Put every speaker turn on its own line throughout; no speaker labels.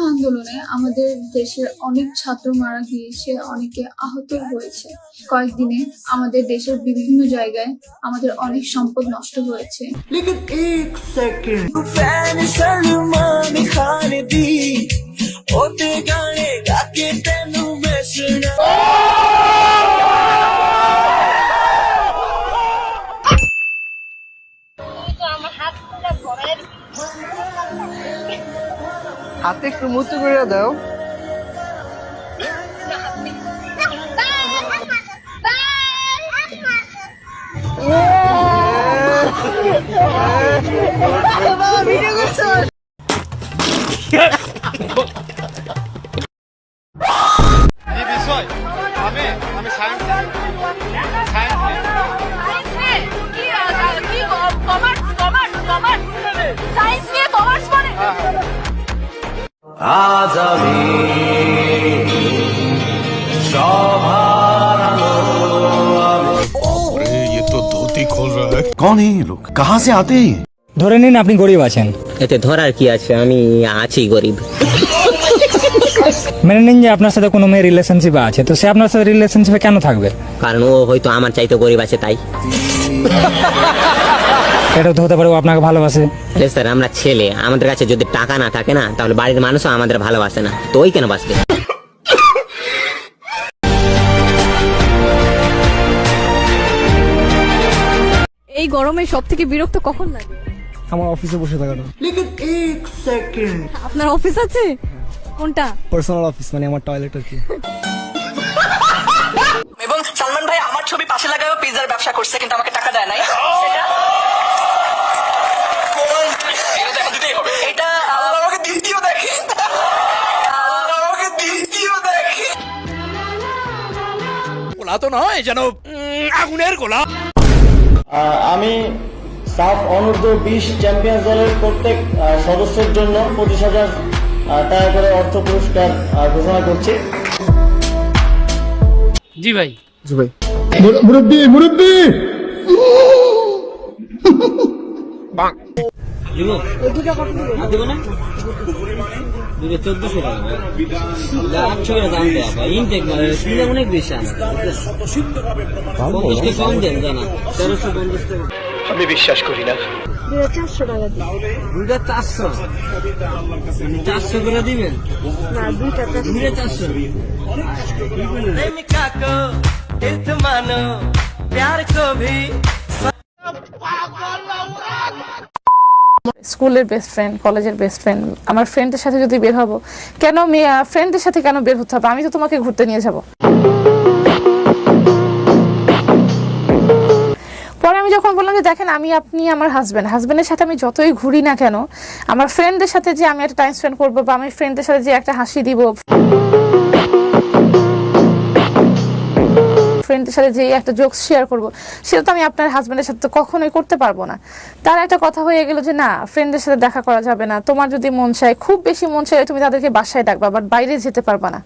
আন্দোলনে আমাদের দেশের অনেক ছাত্র মারা গিয়েছে, অনেকে আহত হয়েছে। কয়েকদিনে আমাদের দেশের বিভিন্ন জায়গায় আমাদের অনেক সম্পদ নষ্ট হয়েছে।
হাতে একটু মুচু করে দাও।
आज अभी
ये तो धोती खोल रहा है।
कौन है ये लोग, कहाँ से आते हैं?
ধরে নিন আপনি গরিব আছেন।
এতে ধরার কি আছে, আমি আছি গরিব।
মেনে নিন যে আপনার সাথে কোনো মেয়ে রিলেশনশিপে আছে, তো সে আপনার সাথে রিলেশনশিপে কেন থাকবে?
কারণ ও হয়তো আমার চাইতে গরিব আছে তাই।
এটা তো হতে পারে ও আপনাকে ভালোবাসে।
স্যার আমরা ছেলে, আমাদের কাছে যদি টাকা না থাকে না তাহলে বাড়ির মানুষও আমাদের ভালোবাসে না, তো ওই কেন বাসবে?
এই গরমে সব থেকে বিরক্ত কখন লাগে?
আমার অফিসে বসে থাকাটা।
আপনার অফিস আছে? কোনটা?
পার্সোনাল অফিস, মানে আমার টয়লেট আর কি।
এবং সালমান ভাই আমার ছবি পাশে লাগায় পিৎজার ব্যবসা করছে, কিন্তু আমাকে টাকা দেয় নাই। এটা আমাকে দ্বিতীয় দেখে, আমাকে দ্বিতীয় দেখে।
গোলা তো নয় যেন আগুনের গোলা।
আমি সাফ অনূর্ধ্ব 20 চ্যাম্পিয়ন্স দলের প্রত্যেক সদস্যের জন্য 25,000 টাকা করে অর্থ পুরস্কার ঘোষণা করছি।
জি ভাই।
मुरब्बी मुरब्बी
আমি বিশ্বাস করি না।
400 টাকা দিন।
400 করে দিবেন
না, 2 টাকা।
400। प्रेमिका को दिल मानो, प्यार को भी।
স্কুলের বেস্ট ফ্রেন্ড, কলেজের বেস্ট ফ্রেন্ড, আমার ফ্রেন্ডের সাথে যদি বের হবো, কেন ফ্রেন্ডের সাথে কেন বের হতে হবে? আমি তো তোমাকে ঘুরতে নিয়ে যাব। পরে আমি যখন বললাম যে দেখেন আপনি আমার হাজবেন্ডের সাথে আমি যতই ঘুরি না কেন, আমার ফ্রেন্ডদের সাথে যে আমি একটা টাইম স্পেন্ড করবো বা আমি ফ্রেন্ডদের সাথে যে একটা হাসি দিব, ফ্রেন্ডের সাথে যে একটা জোকস শেয়ার করবো, সেটা তো আমি আপনার হাজবেন্ডের সাথে তো কখনোই করতে পারবো না। তার একটা কথা হয়ে গেল যে না, ফ্রেন্ডের সাথে দেখা করা যাবে না, তোমার যদি মন চায়, খুব বেশি মন চায়, তুমি তাদেরকে বাসায় ডাকবা, বাট বাইরে যেতে পারবা না।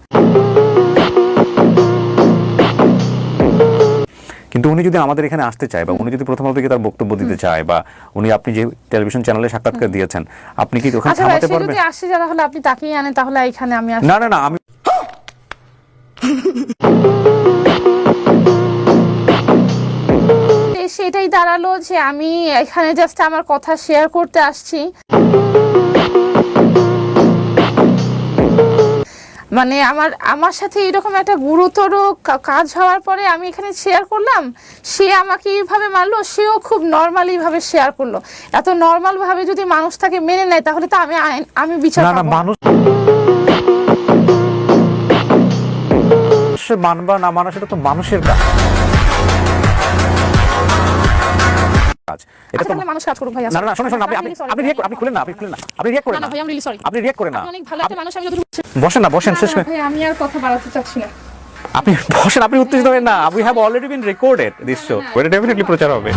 কিন্তু উনি যদি আমাদের এখানে আসতে চায় বা উনি যদি প্রথম থেকে তার বক্তব্য দিতে চায়, বা উনি আপনি যে টেলিভিশন চ্যানেলে সাক্ষাৎকার দিয়েছেন, আপনি কি ওখানে থামাতে পারবেন?
যদি আসে যারা হলে আপনি তাকিয়ে আনেন, তাহলে এখানে আমি
না না না, আমি
সেটাই দাঁড়ালো যে আমি এখানে জাস্ট আমার কথা শেয়ার করতে আসছি। মানে আমার সাথে এরকম একটা গুরুতর কাজ হওয়ার পরে আমি এখানে শেয়ার করলাম, সে আমাকে এইভাবে মারলো, সেও খুব নর্মালি ভাবে শেয়ার করলো। এত নর্মাল ভাবে যদি মানুষ তাকে মেনে নেয়, তাহলে তো আমি বিচার পাবো।
মানুষ মানবা না মানা সেটা তো মানুষের কাজ। এটা তো মানুষ কাজ করুক ভাই। না না, শুনুন, আপনি খুলেন না, আপনি রিঅ্যাক্ট করেন না ভাই, আমি রিয়েলি সরি। আপনি রিঅ্যাক্ট করেন না, অনেক ভালো একটা মানুষ, আমি যতটুকু। বসেন শেষ করে।
ভাই আমি আর কথা বাড়াতে চাচ্ছি না,
আপনি বসেন, আপনি উত্তেজিত হবেন না। We have already been recorded this show, এটা ডেফিনেটলি প্রচার হবে।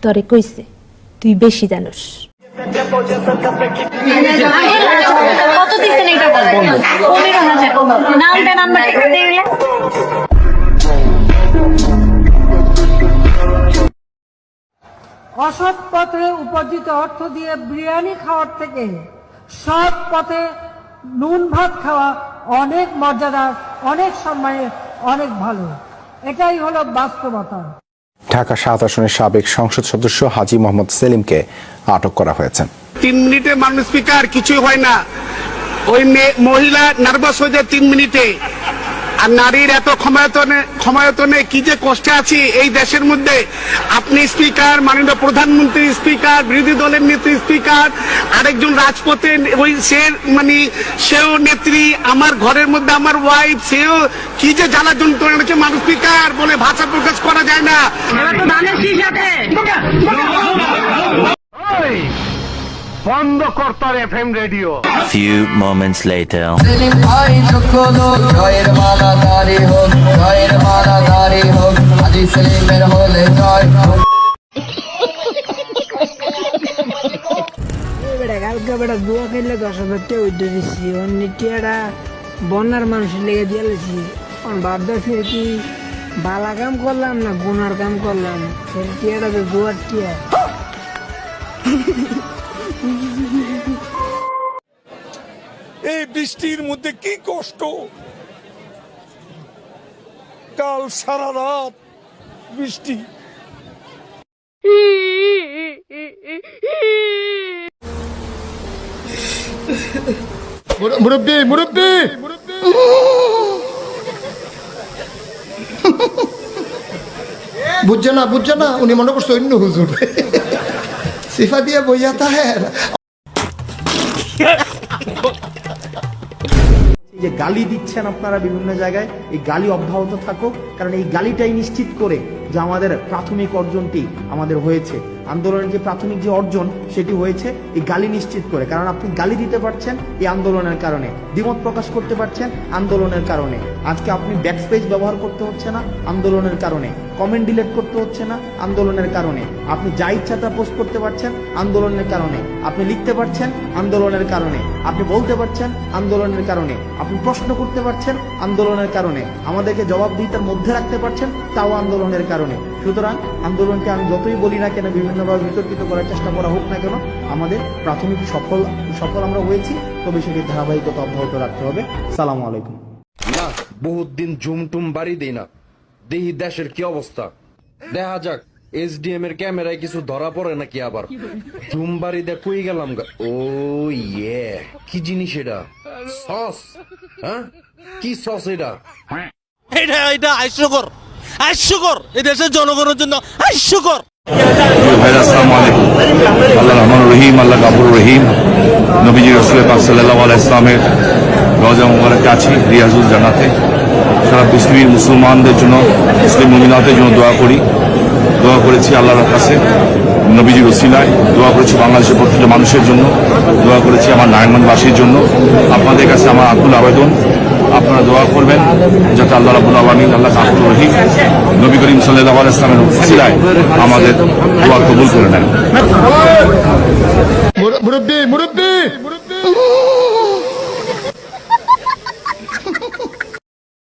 তোরে কইছে তুই বেশি জানোস। কত দিচ্ছেন এটা বলেন? 15,000। নাম দেন, নাম্বার দিয়ে দিলে। অসৎ পথে উপার্জিত অর্থ দিয়ে বিরিয়ানি খাওয়ার থেকে সৎ পথে নুন ভাত খাওয়া অনেক মর্যাদার, অনেক সম্মানের, অনেক ভালো। এটাই হলো বাস্তবতা।
ঢাকা ৭ আসনের সাবেক সংসদ সদস্য হাজী মোহাম্মদ সেলিমকে আটক করা হয়েছে।
3 মিনিটে মাননীয় স্পিকার কিছুই হয় না, ওই মহিলা নার্ভাস হয়ে যায় 3 মিনিটে। আর নারীর এত ক্ষমতায়তনে কি যে কষ্টে আছি এই দেশের মধ্যে। আপনি স্পিকার, মাননীয় প্রধানমন্ত্রী স্পিকার, বিরোধী দলের নেত্রী স্পিকার, আরেকজন রাজপথে ওই সেও নেত্রী, আমার ঘরের মধ্যে আমার ওয়াইফ, সেও কি যে জ্বালা যন্ত্রণা হচ্ছে মাননীয় স্পিকার, বলে ভাষা প্রকাশ করা যায় না। বন্ধ করতার FM radio.
Few moments later.
কালকে বেটা জুয়া খেললে 10,000 টাকা উঠে দিচ্ছি, অন্য টিয়াটা বন্যার মানুষের লেগে দিয়েছি। ভাবতে ফির কি বালা কাম করলাম না গুনার কাম করলাম, টিয়াটা তো জুয়ার টিয়া।
এই বৃষ্টির মধ্যে কি কষ্ট, কাল সারা রাত বৃষ্টি।
মুরব্বি মুরব্বি বুঝছে না উনি মনে করছে অন্য হুজুর সিফা দিয়ে বইয়া তাহের।
যে গালি দিচ্ছেন আপনারা বিভিন্ন জায়গায়, এই গালি অব্যাহত থাকুক, কারণ এই গালিটাই নিশ্চিত করে যে আমাদের প্রাথমিক অর্জনটি আমাদের হয়েছে, আন্দোলনের যে প্রাথমিক যে অর্জন সেটি হয়েছে এই গালি নিশ্চিত করে। কারণ আপনি গালি দিতে পারছেন এই আন্দোলনের কারণে, দ্বিমত প্রকাশ করতে পারছেন আন্দোলনের কারণে। আজকে আপনি ব্যাকস্পেস ব্যবহার করতে হচ্ছে না আন্দোলনের কারণে, কমেন্ট ডিলিট করতে হচ্ছে না আন্দোলনের কারণে, আপনি যা ইচ্ছা তা পোস্ট করতে পারছেন আন্দোলনের কারণে, আপনি লিখতে পারছেন আন্দোলনের কারণে, আপনি বলতে পারছেন আন্দোলনের কারণে, আপনি প্রশ্ন করতে পারছেন আন্দোলনের কারণে, আমাদেরকে জবাবদিহিতার মধ্যে রাখতে পারছেন তাও আন্দোলনের কারণে। সুতরাং আন্দোলনকে আমি যতই বলি না কেন, বিভিন্নভাবে বিতর্কিত করার চেষ্টা করা হোক না কেন, আমাদের প্রাথমিক সফল আমরা হয়েছি, তবে সেটি ধারাবাহিকতা অব্যাহত রাখতে হবে। সালামু আলাইকুম।
না, বহুত দিন জুমটুম বাড়ি দেই না, দেখি দেশের কি অবস্থা। দেখা যাক SDM এর ক্যামেরায় কিছু ধরা পড়ে নাকি আবার। জুম বাড়ি দে কই গেলাম। ও ইয়ে, কি জিনিস এটা? সস? হ্যাঁ, কি সস এটা?
এটা হাস্যকর, হাস্যকর, এই দেশের জনগণের জন্য হাস্যকর।
ভাই আসসালামু আলাইকুম। আল্লাহ রহমান রহিম, আল্লাহ গাফুর রহিম। নবীজি রাসূল পাক সাল্লাল্লাহু আলাইহি ওয়াসাল্লামের রওজা মুবারকে আছি, রিয়াজুল জান্নাতে। সারা পৃথিবীর মুসলমানদের জন্য, মুসলিম মুমিনাতের জন্য দোয়া করেছি আল্লাহর কাছে নবীজির ওসিলায়, দোয়া করেছি বাংলাদেশের প্রত্যেকটা মানুষের জন্য, দোয়া করেছি আমার নারায়ণগঞ্জবাসীর জন্য। আপনাদের কাছে আমার আকুল আবেদন, আপনারা দোয়া করবেন যাতে আল্লাহ রাব্বুল আলামিন, আল্লাহ গাফুর রহিম, নবী করিম সাল্লাল্লাহু আলাইহি ওয়াসাল্লামের ওসিলায় আমাদের দোয়া কবুল করে নেন। মুরব্বি